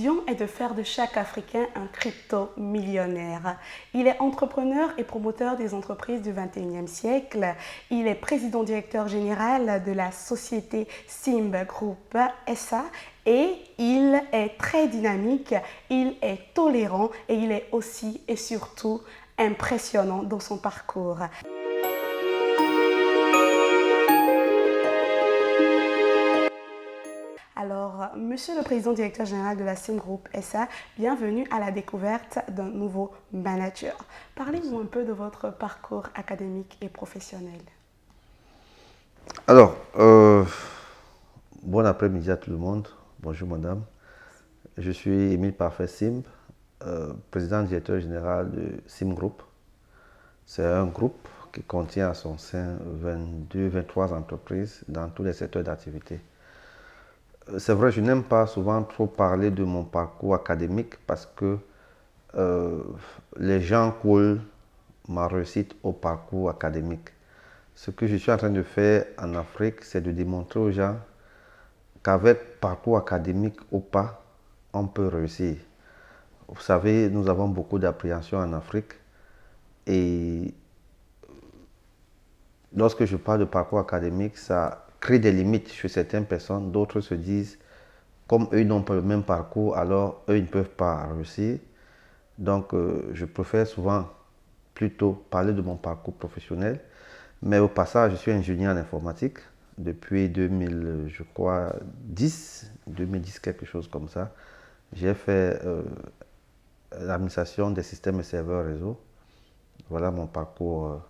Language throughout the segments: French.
vision est de faire de chaque Africain un crypto-millionnaire. Il est entrepreneur et promoteur des entreprises du 21e siècle. Il est président-directeur général de la société Simb Group SA et il est très dynamique, il est tolérant et il est aussi et surtout impressionnant dans son parcours. Alors, Monsieur le Président Directeur Général de la Simb Group SA, bienvenue à la découverte d'un nouveau manager. Parlez-nous un peu de votre parcours académique et professionnel. Alors, bon après-midi à tout le monde. Bonjour madame. Je suis Émile Parfait Simb, président directeur général de Simb Group. C'est un groupe qui contient à son sein 23 entreprises dans tous les secteurs d'activité. C'est vrai, je n'aime pas souvent trop parler de mon parcours académique parce que les gens coulent ma réussite au parcours académique. Ce que je suis en train de faire en Afrique, c'est de démontrer aux gens qu'avec parcours académique ou pas, on peut réussir. Vous savez, nous avons beaucoup d'appréhension en Afrique et lorsque je parle de parcours académique, ça crée des limites chez certaines personnes. D'autres se disent, comme eux n'ont pas le même parcours, alors eux ils ne peuvent pas réussir. Donc, je préfère souvent plutôt parler de mon parcours professionnel. Mais au passage, je suis ingénieur en informatique depuis 2000, je crois, 2010, quelque chose comme ça. J'ai fait l'administration des systèmes et serveurs réseau. Voilà mon parcours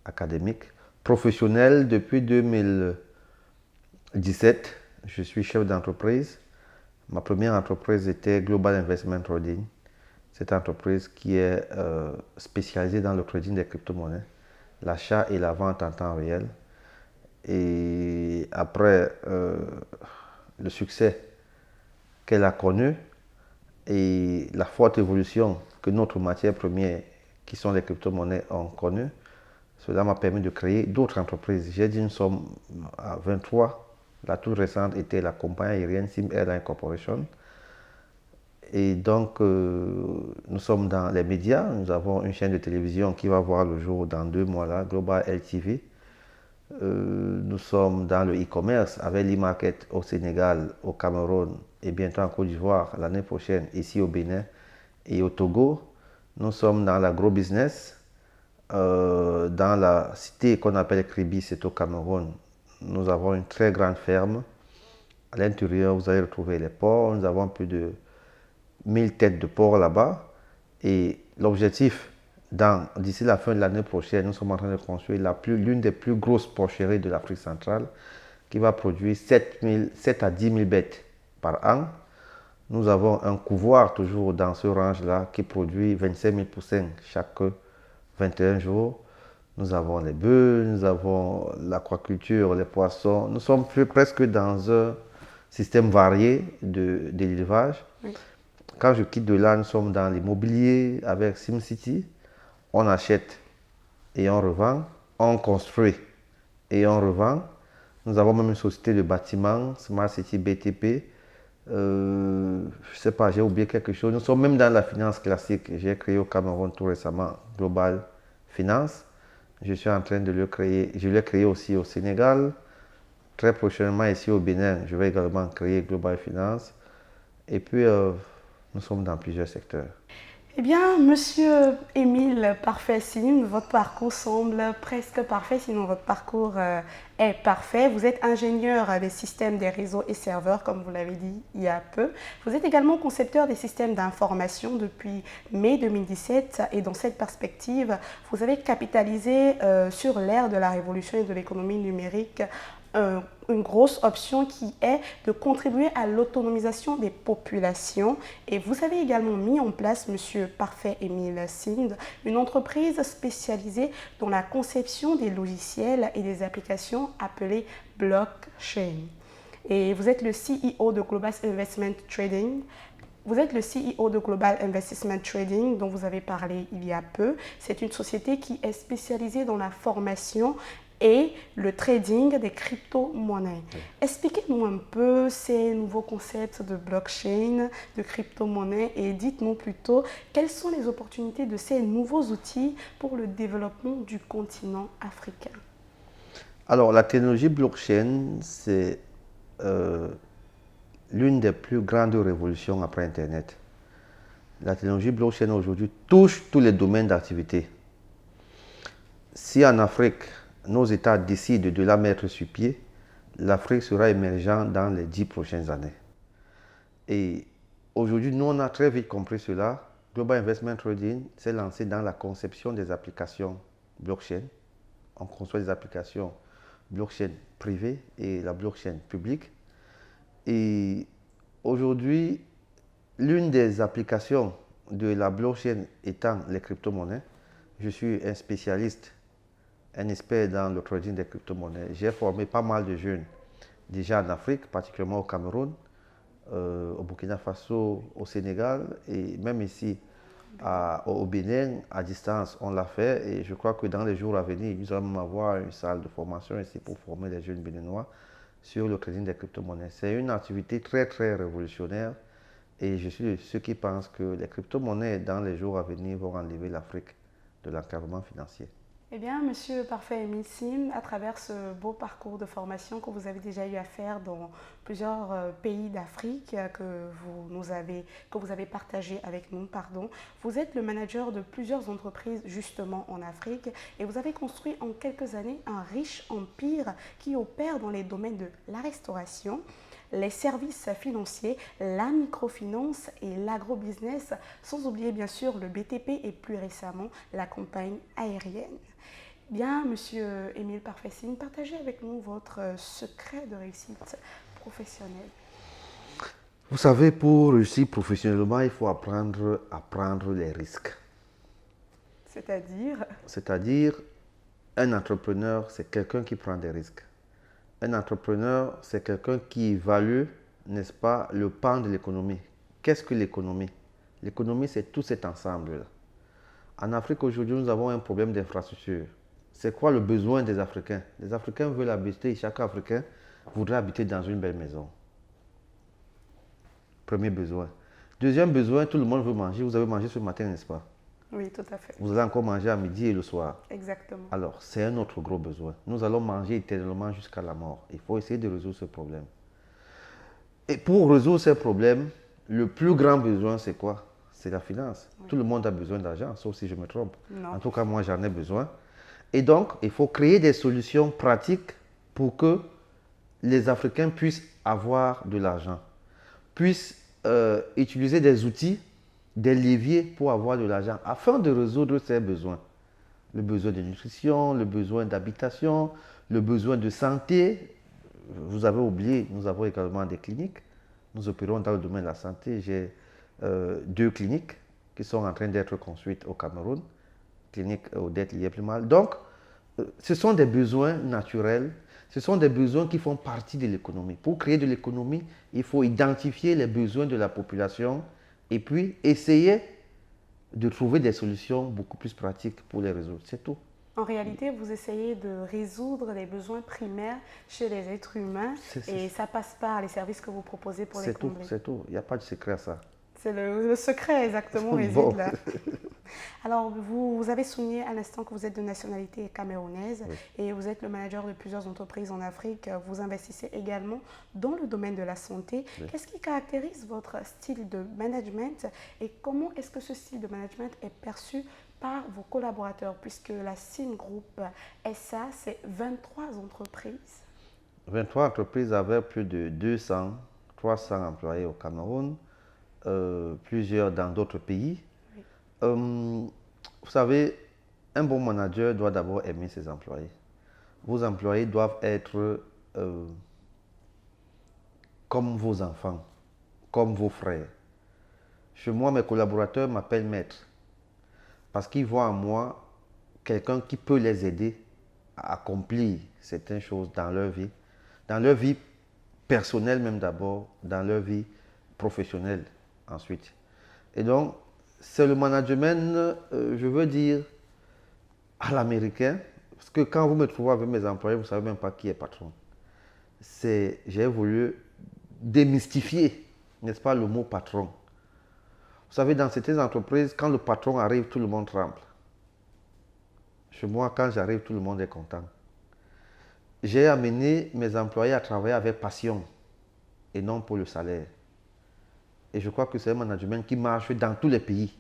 académique. Professionnel, depuis 2017, je suis chef d'entreprise. Ma première entreprise était Global Investment Trading. Cette entreprise qui est spécialisée dans le trading des crypto-monnaies, l'achat et la vente en temps réel. Et après le succès qu'elle a connu et la forte évolution que notre matière première, qui sont les crypto-monnaies, ont connue, cela m'a permis de créer d'autres entreprises. J'ai dit nous sommes à 23. La toute récente était la compagnie aérienne Simb Airline Corporation. Et donc, nous sommes dans les médias. Nous avons une chaîne de télévision qui va voir le jour dans 2 mois là, Global LTV. Nous sommes dans le e-commerce avec l'e-market au Sénégal, au Cameroun et bientôt en Côte d'Ivoire l'année prochaine, ici au Bénin et au Togo. Nous sommes dans l'agro-business. Dans la cité qu'on appelle Kribi, c'est au Cameroun. Nous avons une très grande ferme. À l'intérieur, vous allez retrouver les porcs. Nous avons plus de 1000 têtes de porc là-bas. Et l'objectif, d'ici la fin de l'année prochaine, nous sommes en train de construire l'une des plus grosses porcheries de l'Afrique centrale qui va produire 7 à 10 000 bêtes par an. Nous avons un couvoir toujours dans ce range-là qui produit 25 000 poussins chaque 21 jours. Nous avons les bœufs, nous avons l'aquaculture, les poissons. Nous sommes presque dans un système varié d'élevage. Oui. Quand je quitte de là, nous sommes dans l'immobilier avec SimCity. On achète et on revend. On construit et on revend. Nous avons même une société de bâtiments, Smart City BTP. Je ne sais pas, j'ai oublié quelque chose. Nous sommes même dans la finance classique. J'ai créé au Cameroun tout récemment Global Finance. Je suis en train de le créer. Je l'ai créé aussi au Sénégal. Très prochainement ici au Bénin, je vais également créer Global Finance. Et puis, nous sommes dans plusieurs secteurs. Eh bien, Monsieur Émile Parfait Simb, votre parcours semble presque parfait, sinon votre parcours est parfait. Vous êtes ingénieur des systèmes des réseaux et serveurs, comme vous l'avez dit il y a peu. Vous êtes également concepteur des systèmes d'information depuis mai 2017 et dans cette perspective, vous avez capitalisé sur l'ère de la révolution et de l'économie numérique une grosse option qui est de contribuer à l'autonomisation des populations. Et vous avez également mis en place, Monsieur Parfait Émile Simb, une entreprise spécialisée dans la conception des logiciels et des applications appelées blockchain. Et vous êtes le CEO de Global Investment Trading. Vous êtes le CEO de Global Investment Trading dont vous avez parlé il y a peu. C'est une société qui est spécialisée dans la formation et le trading des crypto-monnaies. Oui. Expliquez-nous un peu ces nouveaux concepts de blockchain, de crypto-monnaies et dites-nous plutôt quelles sont les opportunités de ces nouveaux outils pour le développement du continent africain. Alors, la technologie blockchain, c'est euh, l'une des plus grandes révolutions après Internet. La technologie blockchain aujourd'hui touche tous les domaines d'activité. Si en Afrique, nos États décident de la mettre sur pied, l'Afrique sera émergente dans les 10 prochaines années. Et aujourd'hui, nous, on a très vite compris cela. Global Investment Trading s'est lancé dans la conception des applications blockchain. On conçoit des applications blockchain privées et la blockchain publique. Et aujourd'hui, l'une des applications de la blockchain étant les crypto-monnaies, je suis un spécialiste, un expert dans le trading des crypto-monnaies. J'ai formé pas mal de jeunes déjà en Afrique, particulièrement au Cameroun, au Burkina Faso, au Sénégal et même ici au Bénin, à distance, on l'a fait et je crois que dans les jours à venir, nous allons avoir une salle de formation ici pour former les jeunes béninois sur le trading des crypto-monnaies. C'est une activité très très révolutionnaire et je suis de ceux qui pensent que les crypto-monnaies dans les jours à venir vont enlever l'Afrique de l'encadrement financier. Eh bien, Monsieur Parfait Émile Sim, à travers ce beau parcours de formation que vous avez déjà eu à faire dans plusieurs pays d'Afrique que vous avez partagé avec nous, vous êtes le manager de plusieurs entreprises justement en Afrique et vous avez construit en quelques années un riche empire qui opère dans les domaines de la restauration, les services financiers, la microfinance et l'agrobusiness, sans oublier bien sûr le BTP et plus récemment la compagnie aérienne. Bien, Monsieur Émile Parfait Sim, partagez avec nous votre secret de réussite professionnelle. Vous savez, pour réussir professionnellement, il faut apprendre à prendre les risques. C'est-à-dire? C'est-à-dire, un entrepreneur, c'est quelqu'un qui prend des risques. Un entrepreneur, c'est quelqu'un qui évalue, n'est-ce pas, le pan de l'économie. Qu'est-ce que l'économie? L'économie, c'est tout cet ensemble-là. En Afrique, aujourd'hui, nous avons un problème d'infrastructure. C'est quoi le besoin des Africains? Les Africains veulent habiter, chaque Africain voudrait habiter dans une belle maison. Premier besoin. Deuxième besoin, tout le monde veut manger. Vous avez mangé ce matin, n'est-ce pas? Oui, tout à fait. Vous allez encore manger à midi et le soir. Exactement. Alors, c'est un autre gros besoin. Nous allons manger éternellement jusqu'à la mort. Il faut essayer de résoudre ce problème. Et pour résoudre ce problème, le plus grand besoin, c'est quoi? C'est la finance. Oui. Tout le monde a besoin d'argent, sauf si je me trompe. Non. En tout cas, moi, j'en ai besoin. Et donc, il faut créer des solutions pratiques pour que les Africains puissent avoir de l'argent, puissent utiliser des outils, des leviers pour avoir de l'argent, afin de résoudre ces besoins. Le besoin de nutrition, le besoin d'habitation, le besoin de santé. Vous avez oublié, nous avons également des cliniques. Nous opérons dans le domaine de la santé. J'ai 2 cliniques qui sont en train d'être construites au Cameroun. Cliniques aux dettes liées plus mal. Donc, ce sont des besoins naturels. Ce sont des besoins qui font partie de l'économie. Pour créer de l'économie, il faut identifier les besoins de la population et puis essayer de trouver des solutions beaucoup plus pratiques pour les résoudre. C'est tout. En réalité, vous essayez de résoudre les besoins primaires chez les êtres humains et ça passe par les services que vous proposez pour les combler. C'est tout. Il n'y a pas de secret à ça. C'est le secret exactement réside là. Alors, vous avez souligné à l'instant que vous êtes de nationalité camerounaise et vous êtes le manager de plusieurs entreprises en Afrique. Vous investissez également dans le domaine de la santé. Qu'est-ce qui caractérise votre style de management et comment est-ce que ce style de management est perçu par vos collaborateurs, puisque la Sim Group SA, c'est 23 entreprises. 23 entreprises avec plus de 200, 300 employés au Cameroun, plusieurs dans d'autres pays. Vous savez, un bon manager doit d'abord aimer ses employés. Vos employés doivent être comme vos enfants, comme vos frères. Chez moi, mes collaborateurs m'appellent maître parce qu'ils voient en moi quelqu'un qui peut les aider à accomplir certaines choses dans leur vie personnelle même d'abord, dans leur vie professionnelle ensuite. Et donc, c'est le management, je veux dire, à l'américain. Vous Parce que quand vous me trouvez avec mes employés, vous ne savez même pas qui est patron. J'ai voulu démystifier, n'est-ce pas, le mot patron. Vous savez, dans certaines entreprises, quand le patron arrive, tout le monde tremble. Chez moi, quand j'arrive, tout le monde est content. J'ai amené mes employés à travailler avec passion et non pour le salaire. Et je crois que c'est un management qui marche dans tous les pays.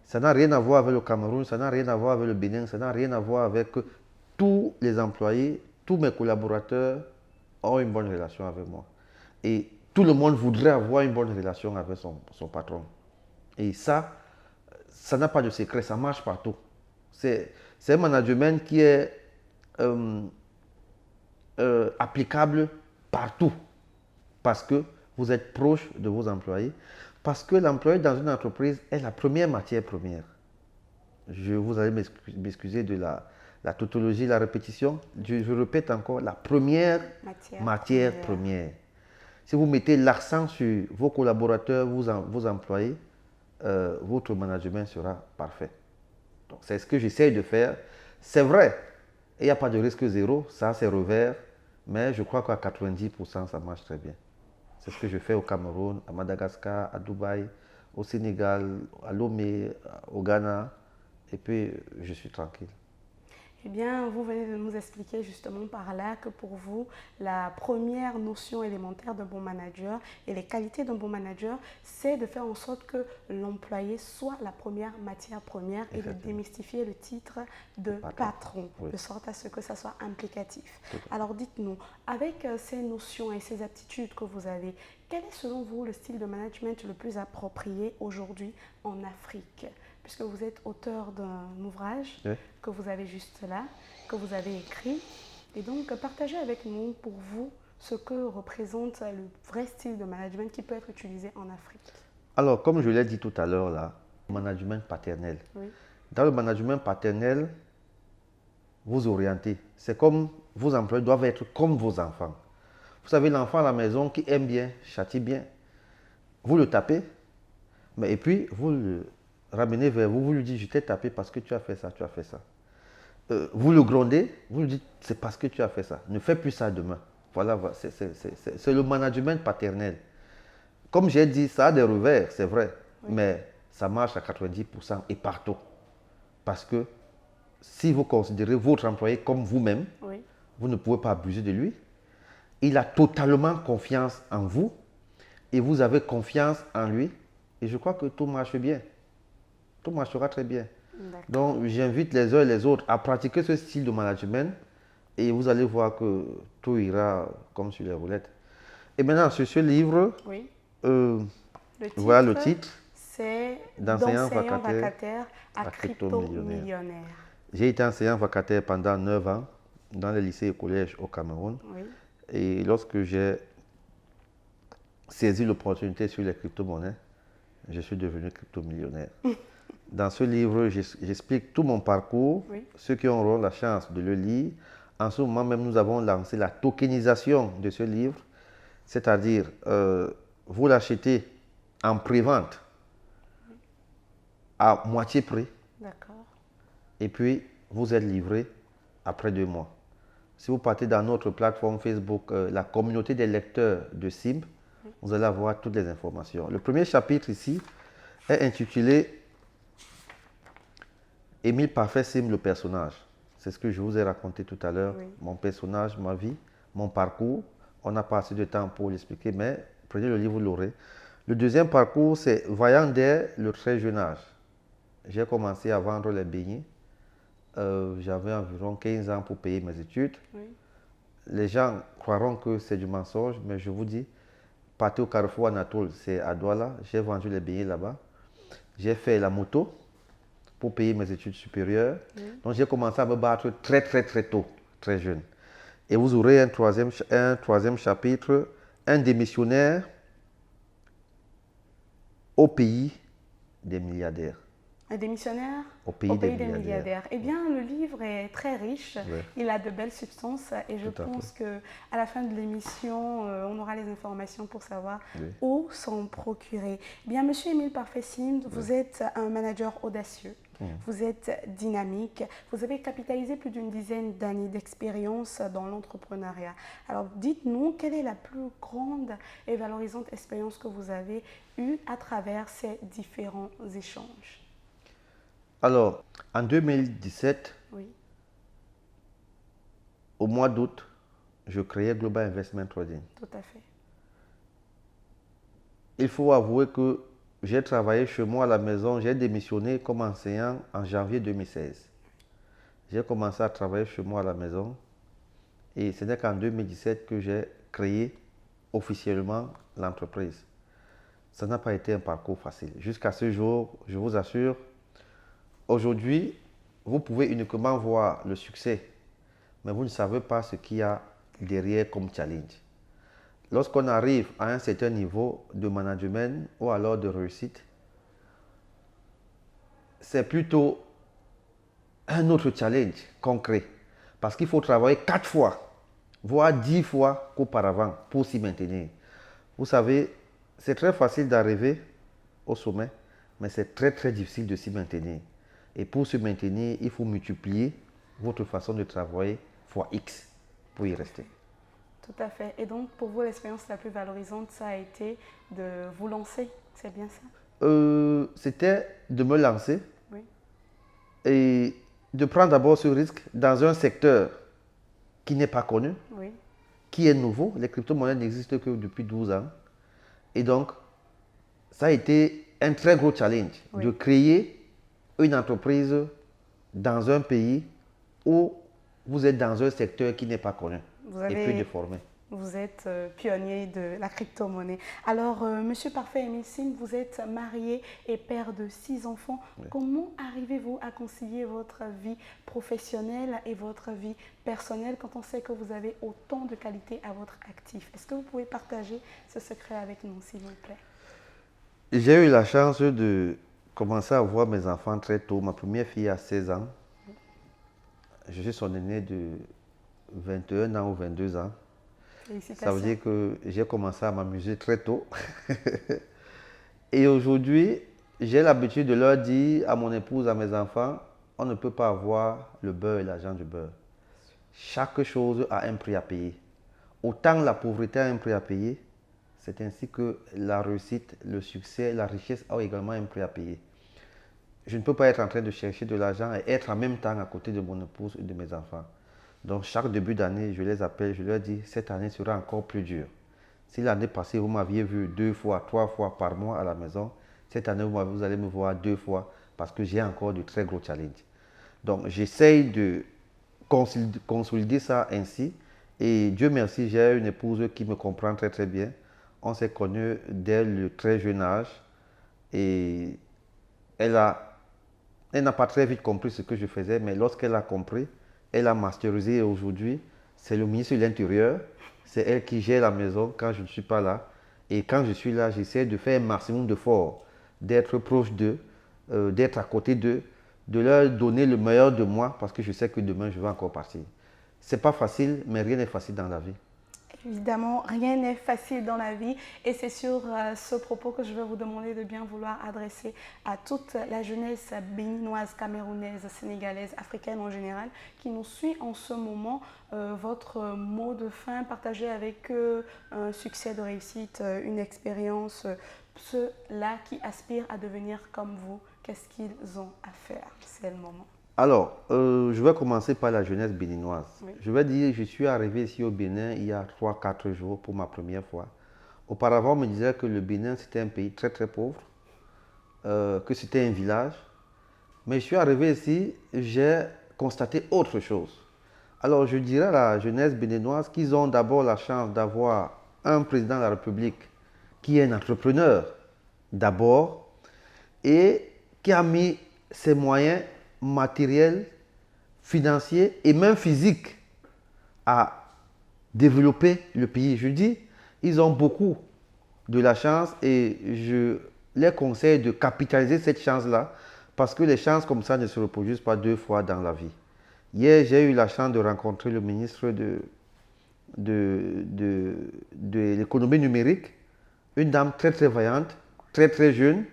Ça n'a rien à voir avec le Cameroun, ça n'a rien à voir avec le Bénin, ça n'a rien à voir avec tous les employés, tous mes collaborateurs ont une bonne relation avec moi. Et tout le monde voudrait avoir une bonne relation avec son patron. Et ça n'a pas de secret, ça marche partout. C'est un management qui est applicable partout. Parce que vous êtes proche de vos employés. Parce que l'employé dans une entreprise est la première matière première. Vous allez m'excuser de la tautologie, la répétition. Je répète encore, la première matière première. Si vous mettez l'accent sur vos collaborateurs, vos employés, votre management sera parfait. Donc, c'est ce que j'essaie de faire. C'est vrai, il n'y a pas de risque zéro, ça c'est revers, mais je crois qu'à 90%, ça marche très bien. C'est ce que je fais au Cameroun, à Madagascar, à Dubaï, au Sénégal, à Lomé, au Ghana, et puis je suis tranquille. Eh bien, vous venez de nous expliquer justement par là que pour vous, la première notion élémentaire d'un bon manager et les qualités d'un bon manager, c'est de faire en sorte que l'employé soit la première matière première et de démystifier le titre de patron, oui, de sorte à ce que ça soit implicatif. Alors dites-nous, avec ces notions et ces aptitudes que vous avez, quel est selon vous le style de management le plus approprié aujourd'hui en Afrique ? Puisque vous êtes auteur d'un ouvrage, oui, que vous avez juste là, que vous avez écrit. Et donc, partagez avec nous, pour vous, ce que représente le vrai style de management qui peut être utilisé en Afrique. Alors, comme je l'ai dit tout à l'heure, là, management paternel. Oui. Dans le management paternel, vous orientez. C'est comme vos employés doivent être comme vos enfants. Vous savez, l'enfant à la maison qui aime bien, châtie bien. Vous le tapez, mais et puis vous le ramenez vers vous, vous lui dites, je t'ai tapé parce que tu as fait ça, tu as fait ça. Vous le grondez, vous lui dites, c'est parce que tu as fait ça. Ne fais plus ça demain. Voilà, c'est le management paternel. Comme j'ai dit, ça a des revers, c'est vrai, oui, mais ça marche à 90% et partout. Parce que si vous considérez votre employé comme vous-même, oui, vous ne pouvez pas abuser de lui. Il a totalement confiance en vous et vous avez confiance en lui. Et je crois que tout marche bien. Tout marchera très bien. Donc, j'invite les uns et les autres à pratiquer ce style de management et vous allez voir que tout ira comme sur les roulettes. Et maintenant, sur ce livre, oui, voilà le titre. C'est d'enseignant vacataire à crypto-millionnaire. J'ai été enseignant vacataire pendant 9 ans dans les lycées et collèges au Cameroun. Oui. Et lorsque j'ai saisi l'opportunité sur les crypto-monnaies, je suis devenu crypto-millionnaire. Dans ce livre, j'explique tout mon parcours. Oui. Ceux qui auront la chance de le lire. En ce moment même, nous avons lancé la tokenisation de ce livre. C'est-à-dire, vous l'achetez en pré-vente à moitié prix. D'accord. Et puis, vous êtes livré après 2 mois. Si vous partez dans notre plateforme Facebook, la communauté des lecteurs de SIM, oui, vous allez avoir toutes les informations. Le premier chapitre ici est intitulé Émile Parfait Sim, le personnage. C'est ce que je vous ai raconté tout à l'heure. Oui. Mon personnage, ma vie, mon parcours. On n'a pas assez de temps pour l'expliquer, mais prenez le livre, vous l'aurez. Le deuxième parcours, c'est voyant dès le très jeune âge. J'ai commencé à vendre les beignets. J'avais environ 15 ans pour payer mes études. Oui. Les gens croiront que c'est du mensonge, mais je vous dis, partez au Carrefour Anatole, c'est à Douala. J'ai vendu les beignets là-bas. J'ai fait la moto pour payer mes études supérieures. Oui. Donc j'ai commencé à me battre très tôt, très jeune. Et vous aurez un troisième chapitre, un démissionnaire au pays des milliardaires. Un démissionnaire au pays des milliardaires. Eh bien, le livre est très riche, oui, il a de belles substances et je pense qu'à la fin de l'émission, on aura les informations pour savoir, oui, où s'en procurer. Eh bien, Monsieur Émile Parfait Sim, vous, oui, êtes un manager audacieux. Vous êtes dynamique. Vous avez capitalisé plus d'une dizaine d'années d'expérience dans l'entrepreneuriat. Alors, dites-nous, quelle est la plus grande et valorisante expérience que vous avez eue à travers ces différents échanges? Alors, en 2017, Oui, au mois d'août, je créais Global Investment Holding. tout à fait. Il faut avouer que j'ai travaillé chez moi à la maison, j'ai démissionné comme enseignant en janvier 2016. J'ai commencé à travailler chez moi à la maison et ce n'est qu'en 2017 que j'ai créé officiellement l'entreprise. Ça n'a pas été un parcours facile. Jusqu'à ce jour, je vous assure, aujourd'hui, vous pouvez uniquement voir le succès, mais vous ne savez pas ce qu'il y a derrière comme challenge. Lorsqu'on arrive à un certain niveau de management ou alors de réussite, c'est plutôt un autre challenge concret. Parce qu'il faut travailler 4 fois, voire 10 fois qu'auparavant pour s'y maintenir. Vous savez, c'est très facile d'arriver au sommet, mais c'est très très difficile de s'y maintenir. Et pour se maintenir, il faut multiplier votre façon de travailler fois X pour y rester. Tout à fait. Et donc, pour vous, l'expérience la plus valorisante, ça a été de vous lancer. C'est bien ça? C'était de me lancer Oui, et de prendre d'abord ce risque dans un secteur qui n'est pas connu, oui. qui est nouveau. Les crypto-monnaies n'existent que depuis 12 ans. Et donc, ça a été un très gros challenge Oui. de créer une entreprise dans un pays où vous êtes dans un secteur qui n'est pas connu et puis de former. Vous êtes pionnier de la crypto-monnaie. Alors, Monsieur Parfait Émile Sim, vous êtes marié et père de 6 enfants. Oui. Comment arrivez-vous à concilier votre vie professionnelle et votre vie personnelle quand on sait que vous avez autant de qualités à votre actif? Est-ce que vous pouvez partager ce secret avec nous, s'il vous plaît? J'ai eu la chance de commencer à voir mes enfants très tôt. Ma première fille a 16 ans. Je suis son aîné de 21 ans ou 22 ans. Ça veut Félicitations. dire que j'ai commencé à m'amuser très tôt. Et aujourd'hui, j'ai l'habitude de leur dire à mon épouse, à mes enfants, on ne peut pas avoir le beurre et l'argent du beurre. Chaque chose a un prix à payer. Autant la pauvreté a un prix à payer, c'est ainsi que la réussite, le succès, la richesse ont également un prix à payer. Je ne peux pas être en train de chercher de l'argent et être en même temps à côté de mon épouse et de mes enfants. Donc chaque début d'année, je les appelle, je leur dis, cette année sera encore plus dure. Si l'année passée, vous m'aviez vu 2 fois, 3 fois par mois à la maison, cette année, vous allez me voir 2 fois parce que j'ai encore de très gros challenges. Donc j'essaye de consolider ça ainsi. Et Dieu merci, j'ai une épouse qui me comprend très très bien. On s'est connus dès le très jeune âge et elle n'a pas très vite compris ce que je faisais, mais lorsqu'elle a compris, elle a masterisé et aujourd'hui, c'est le ministre de l'Intérieur. C'est elle qui gère la maison quand je ne suis pas là. Et quand je suis là, j'essaie de faire un maximum d'efforts, d'être proche d'eux, d'être à côté d'eux, de leur donner le meilleur de moi parce que je sais que demain, je vais encore partir. C'est pas facile, mais rien n'est facile dans la vie. Évidemment, rien n'est facile dans la vie et c'est sur ce propos que je vais vous demander de bien vouloir adresser à toute la jeunesse béninoise, camerounaise, sénégalaise, africaine en général qui nous suit en ce moment. Votre mot de fin, partagez avec eux un succès de réussite, une expérience, ceux-là qui aspirent à devenir comme vous, qu'est-ce qu'ils ont à faire? C'est le moment. Alors, je vais commencer par la jeunesse béninoise. Oui. Je vais dire, je suis arrivé ici au Bénin il y a 3-4 jours pour ma première fois. Auparavant, on me disait que le Bénin, c'était un pays très très pauvre, que c'était un village. Mais je suis arrivé ici, j'ai constaté autre chose. Alors, je dirais à la jeunesse béninoise qu'ils ont d'abord la chance d'avoir un président de la République qui est un entrepreneur d'abord et qui a mis ses moyens matériels, financiers et même physiques à développer le pays. Je dis, ils ont beaucoup de la chance et je les conseille de capitaliser cette chance-là parce que les chances comme ça ne se reproduisent pas 2 fois dans la vie. Hier, j'ai eu la chance de rencontrer le ministre de l'économie numérique, une dame très très vaillante, très très jeune.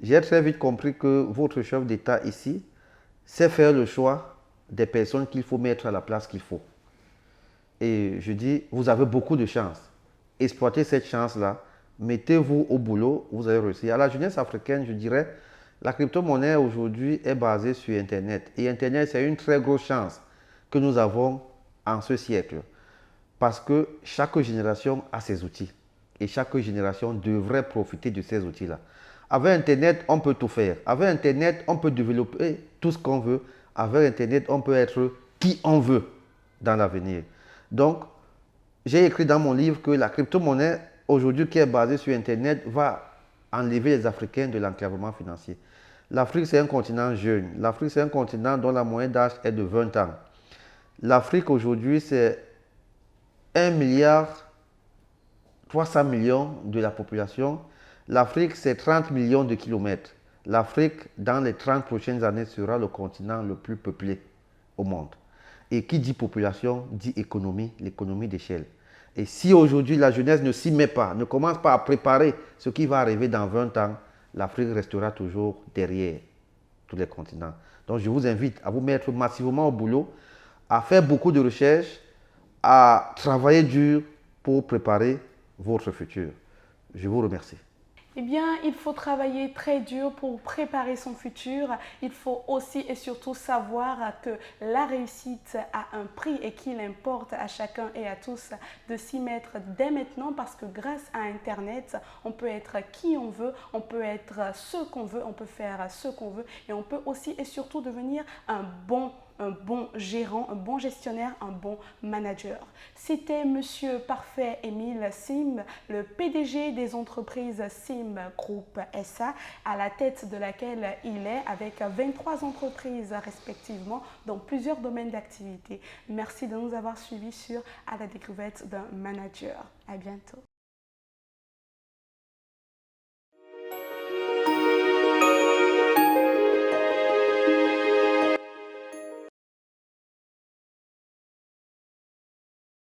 J'ai très vite compris que votre chef d'État ici sait faire le choix des personnes qu'il faut mettre à la place qu'il faut. Et je dis, vous avez beaucoup de chance. Exploitez cette chance-là. Mettez-vous au boulot, vous allez réussir. À la jeunesse africaine, je dirais, la crypto-monnaie aujourd'hui est basée sur Internet. Et Internet, c'est une très grosse chance que nous avons en ce siècle. Parce que chaque génération a ses outils. Et chaque génération devrait profiter de ces outils-là. Avec Internet, on peut tout faire. Avec Internet, on peut développer tout ce qu'on veut. Avec Internet, on peut être qui on veut dans l'avenir. Donc, j'ai écrit dans mon livre que la crypto-monnaie, aujourd'hui, qui est basée sur Internet, va enlever les Africains de l'enclavement financier. L'Afrique, c'est un continent jeune. L'Afrique, c'est un continent dont la moyenne d'âge est de 20 ans. L'Afrique, aujourd'hui, c'est 1 milliard 300 millions de la population. L'Afrique, c'est 30 millions de kilomètres. L'Afrique, dans les 30 prochaines années, sera le continent le plus peuplé au monde. Et qui dit population, dit économie, l'économie d'échelle. Et si aujourd'hui la jeunesse ne s'y met pas, ne commence pas à préparer ce qui va arriver dans 20 ans, l'Afrique restera toujours derrière tous les continents. Donc je vous invite à vous mettre massivement au boulot, à faire beaucoup de recherches, à travailler dur pour préparer votre futur. Je vous remercie. Eh bien, il faut travailler très dur pour préparer son futur. Il faut aussi et surtout savoir que la réussite a un prix et qu'il importe à chacun et à tous de s'y mettre dès maintenant parce que grâce à Internet, on peut être qui on veut, on peut être ce qu'on veut, on peut faire ce qu'on veut et on peut aussi et surtout devenir un bon gérant, un bon gestionnaire, un bon manager. C'était Monsieur Parfait Émile Sim, le PDG des entreprises Sim Group SA, à la tête de laquelle il est avec 23 entreprises respectivement dans plusieurs domaines d'activité. Merci de nous avoir suivis sur À la découverte d'un manager. À bientôt.